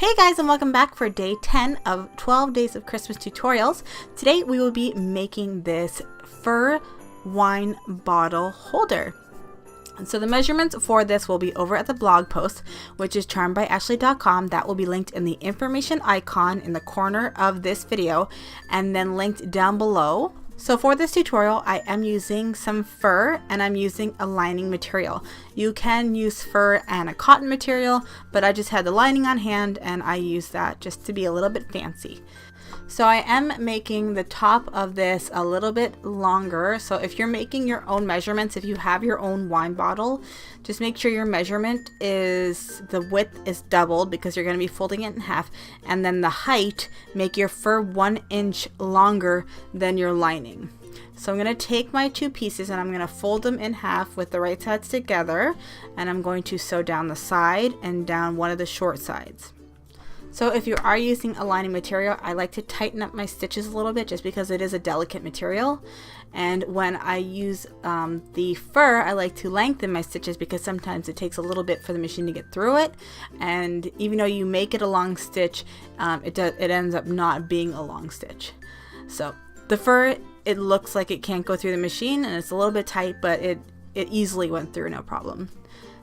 Hey guys, and welcome back for day 10 of 12 days of Christmas tutorials. Today we will be making this fur wine bottle holder. And so the measurements for this will be over at the blog post, which is charmedbyashley.com. That will be linked in the information icon in the corner of this video and then linked down below. So for this tutorial, I am using some fur and I'm using a lining material. You can use fur and a cotton material, but I just had the lining on hand and I used that just to be a little bit fancy. So I am making the top of this a little bit longer. So if you're making your own measurements, if you have your own wine bottle, just make sure your measurement is, the width is doubled because you're going to be folding it in half. And then the height, make your fur 1 inch longer than your lining. So I'm going to take my two pieces and I'm going to fold them in half with the right sides together. And I'm going to sew down the side and down one of the short sides. So if you are using a lining material, I like to tighten up my stitches a little bit just because it is a delicate material. And when I use the fur, I like to lengthen my stitches because sometimes it takes a little bit for the machine to get through it. And even though you make it a long stitch, it ends up not being a long stitch. So the fur, it looks like it can't go through the machine and it's a little bit tight, but it easily went through, no problem.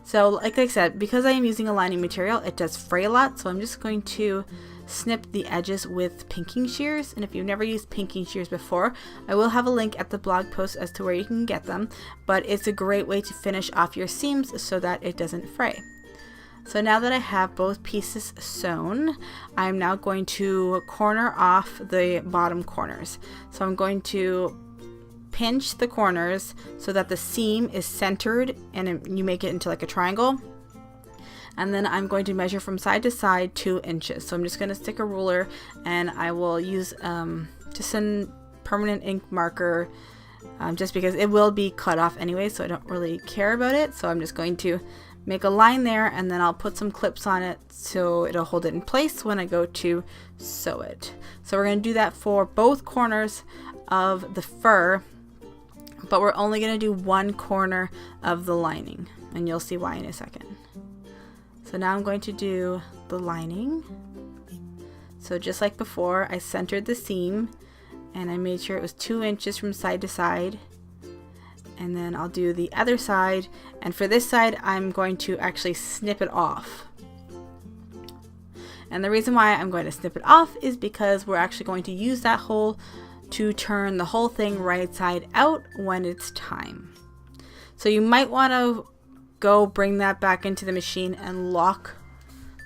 So like I said, because I am using a lining material, it does fray a lot. So I'm just going to snip the edges with pinking shears. And if you've never used pinking shears before, I will have a link at the blog post as to where you can get them. But it's a great way to finish off your seams so that it doesn't fray. So now that I have both pieces sewn, I'm now going to corner off the bottom corners. So I'm going to pinch the corners so that the seam is centered and you make it into like a triangle. And then I'm going to measure from side to side 2 inches. So I'm just going to stick a ruler and I will use just a permanent ink marker just because it will be cut off anyway, so I don't really care about it. So I'm just going to make a line there and then I'll put some clips on it so it'll hold it in place when I go to sew it. So we're going to do that for both corners of the fur, but we're only going to do one corner of the lining and you'll see why in a second. So now I'm going to do the lining. So just like before, I centered the seam and I made sure it was 2 inches from side to side. And then I'll do the other side, and for this side I'm going to actually snip it off. And the reason why I'm going to snip it off is because we're actually going to use that hole to turn the whole thing right side out when it's time. So you might want to go bring that back into the machine and lock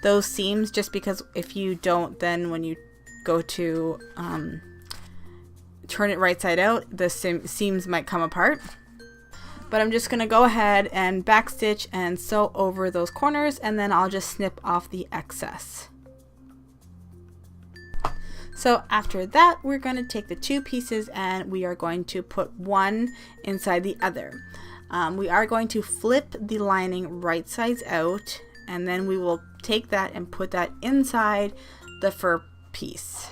those seams, just because if you don't, then when you go to turn it right side out, the seams might come apart. But I'm just going to go ahead and backstitch and sew over those corners, and then I'll just snip off the excess. So after that, we're going to take the two pieces and we are going to put one inside the other. We are going to flip the lining right sides out, and then we will take that and put that inside the fur piece.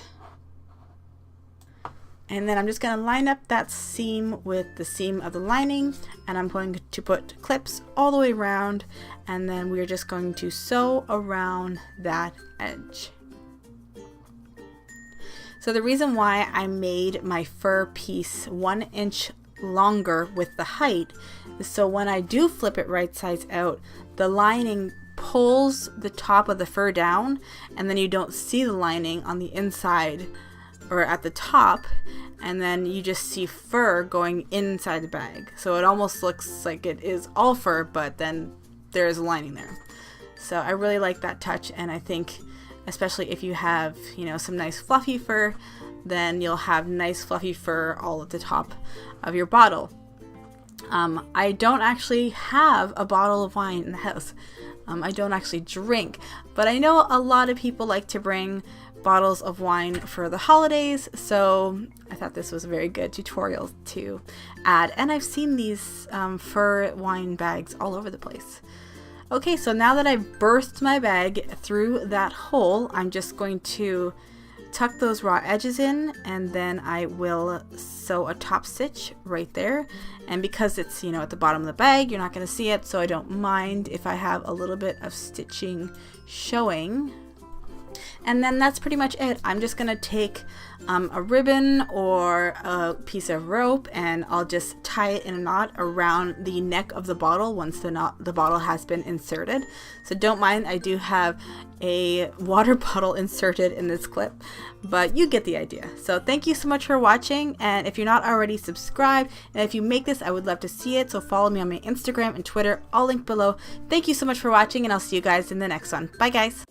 And then I'm just going to line up that seam with the seam of the lining, and I'm going to put clips all the way around, and then we're just going to sew around that edge. So the reason why I made my fur piece 1 inch longer with the height is so when I do flip it right sides out, the lining pulls the top of the fur down, and then you don't see the lining on the inside or at the top, and then you just see fur going inside the bag. So it almost looks like it is all fur, but then there is a lining there. So I really like that touch, and I think especially if you have, you know, some nice fluffy fur, then you'll have nice fluffy fur all at the top of your bottle. I don't actually have a bottle of wine in the house. I don't actually drink, but I know a lot of people like to bring bottles of wine for the holidays, so I thought this was a very good tutorial to add. And I've seen these fur wine bags all over the place. Okay, so now that I've birthed my bag through that hole, I'm just going to tuck those raw edges in, and then I will sew a top stitch right there. And because it's, you know, at the bottom of the bag, you're not going to see it, so I don't mind if I have a little bit of stitching showing. And then that's pretty much it. I'm just gonna take a ribbon or a piece of rope, and I'll just tie it in a knot around the neck of the bottle once the bottle has been inserted. So don't mind, I do have a water bottle inserted in this clip, but you get the idea. So thank you so much for watching, and if you're not already subscribed, and if you make this, I would love to see it. So follow me on my Instagram and Twitter, all linked below. Thank you so much for watching, and I'll see you guys in the next one. Bye guys.